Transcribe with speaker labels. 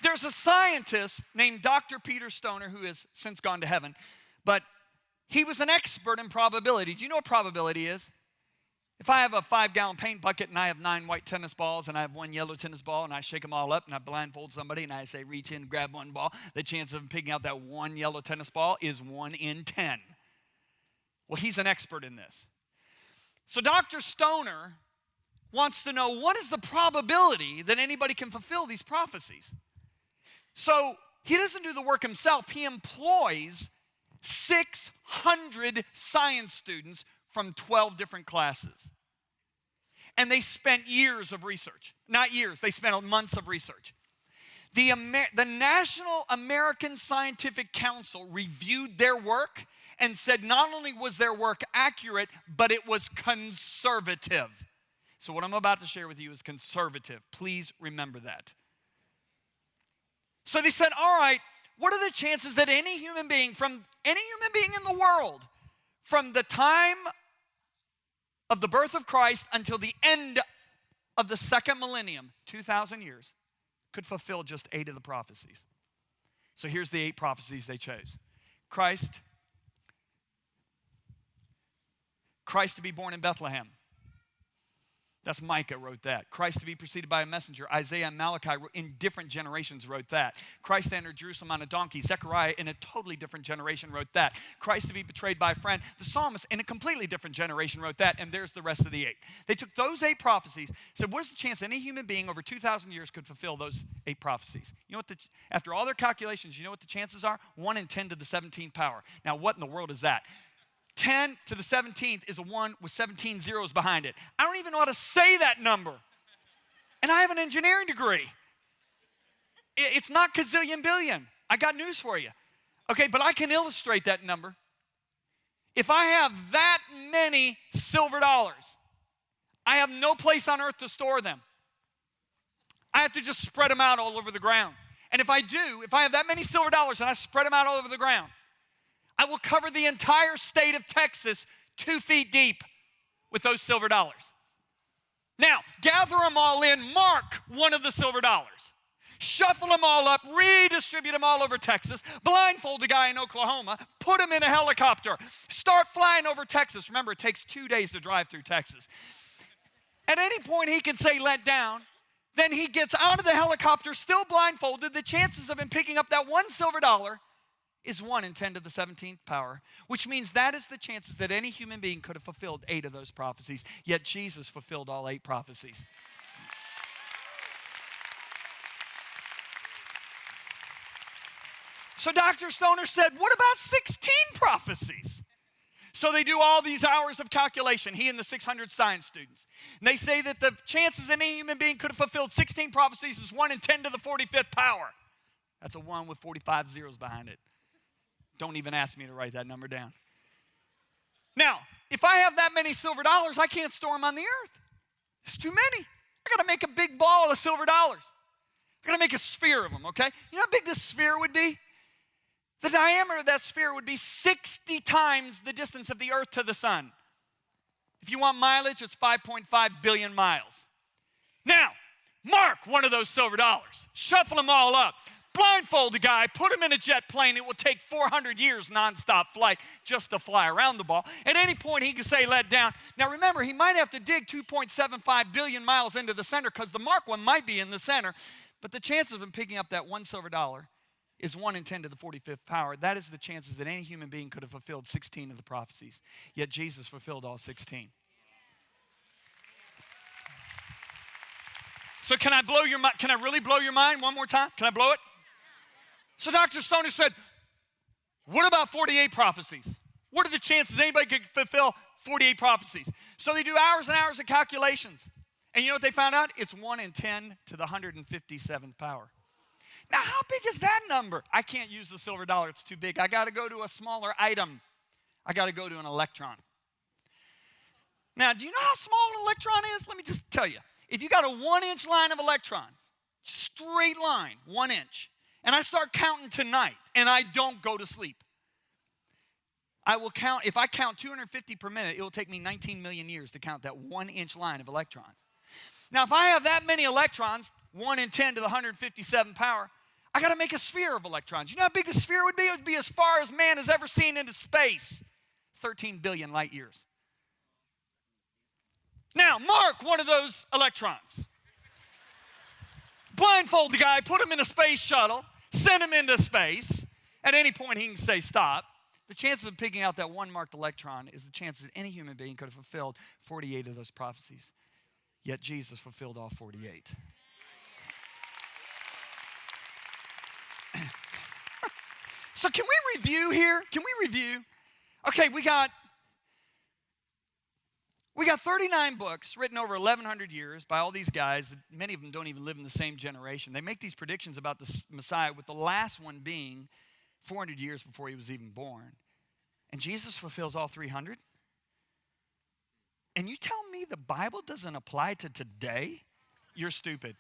Speaker 1: there's a scientist named Dr. Peter Stoner who has since gone to heaven, but he was an expert in probability. Do you know what probability is? If I have a 5-gallon paint bucket and I have 9 white tennis balls and I have 1 yellow tennis ball and I shake them all up and I blindfold somebody and I say reach in and grab one ball, the chance of picking out that 1 yellow tennis ball is 1 in 10. Well, he's an expert in this. So Dr. Stoner wants to know, what is the probability that anybody can fulfill these prophecies? So he doesn't do the work himself. He employs 600 science students from 12 different classes. And they spent years of research. Not years, they spent months of research. The National American Scientific Council reviewed their work and said not only was their work accurate, but it was conservative. So what I'm about to share with you is conservative. Please remember that. So they said, all right, what are the chances that any human being in the world, from the time of the birth of Christ until the end of the second millennium, 2,000 years, could fulfill just 8 of the prophecies? So here's the 8 prophecies they chose. Christ to be born in Bethlehem. That's Micah wrote that. Christ to be preceded by a messenger. Isaiah and Malachi in different generations wrote that. Christ to enter Jerusalem on a donkey. Zechariah in a totally different generation wrote that. Christ to be betrayed by a friend. The psalmist in a completely different generation wrote that. And there's the rest of the 8. They took those 8 prophecies, said, what is the chance any human being over 2,000 years could fulfill those 8 prophecies? You know what? After all their calculations, you know what the chances are? 1 in 10 to the 17th power. Now, what in the world is that? 10 to the 17th is a 1 with 17 zeros behind it. I don't even know how to say that number. And I have an engineering degree. It's not gazillion billion. I got news for you. Okay, but I can illustrate that number. If I have that many silver dollars, I have no place on earth to store them. I have to just spread them out all over the ground. And if I have that many silver dollars and I spread them out all over the ground, I will cover the entire state of Texas 2 feet deep with those silver dollars. Now, gather them all in, mark one of the silver dollars. Shuffle them all up, redistribute them all over Texas, blindfold a guy in Oklahoma, put him in a helicopter, start flying over Texas. Remember, it takes 2 days to drive through Texas. At any point, he can say, let down. Then he gets out of the helicopter, still blindfolded. The chances of him picking up that 1 silver dollar is 1 in 10 to the 17th power, which means that is the chances that any human being could have fulfilled 8 of those prophecies, yet Jesus fulfilled all 8 prophecies. So Dr. Stoner said, what about 16 prophecies? So they do all these hours of calculation, he and the 600 science students. And they say that the chances any human being could have fulfilled 16 prophecies is 1 in 10 to the 45th power. That's a 1 with 45 zeros behind it. Don't even ask me to write that number down. Now, if I have that many silver dollars, I can't store them on the earth. It's too many. I got to make a big ball of silver dollars. I got to make a sphere of them, okay? You know how big this sphere would be? The diameter of that sphere would be 60 times the distance of the earth to the sun. If you want mileage, it's 5.5 billion miles. Now, mark one of those silver dollars. Shuffle them all up. Blindfold a guy, put him in a jet plane. It will take 400 years nonstop flight just to fly around the ball. At any point, he can say, let down. Now, remember, he might have to dig 2.75 billion miles into the center because the mark one might be in the center. But the chances of him picking up that 1 silver dollar is 1 in 10 to the 45th power. That is the chances that any human being could have fulfilled 16 of the prophecies. Yet Jesus fulfilled all 16. So can I blow your mind? Can I really blow your mind one more time? Can I blow it? So Dr. Stoner said, what about 48 prophecies? What are the chances anybody could fulfill 48 prophecies? So they do hours and hours of calculations. And you know what they found out? It's 1 in 10 to the 157th power. Now, how big is that number? I can't use the silver dollar. It's too big. I got to go to a smaller item. I got to go to an electron. Now, do you know how small an electron is? Let me just tell you. If you got a 1-inch line of electrons, straight line, 1 inch, and I start counting tonight, and I don't go to sleep, I will count, if I count 250 per minute, it will take me 19 million years to count that 1-inch line of electrons. Now, if I have that many electrons, 1 in 10 to the 157 power, I got to make a sphere of electrons. You know how big the sphere would be? It would be as far as man has ever seen into space. 13 billion light years. Now, mark one of those electrons. Blindfold the guy, put him in a space shuttle, send him into space. At any point, he can say stop. The chances of picking out that one marked electron is the chances that any human being could have fulfilled 48 of those prophecies. Yet Jesus fulfilled all 48. So can we review here? Can we review? Okay, we got 39 books written over 1,100 years by all these guys. Many of them don't even live in the same generation. They make these predictions about the Messiah, with the last one being 400 years before he was even born. And Jesus fulfills all 300? And you tell me the Bible doesn't apply to today? You're stupid.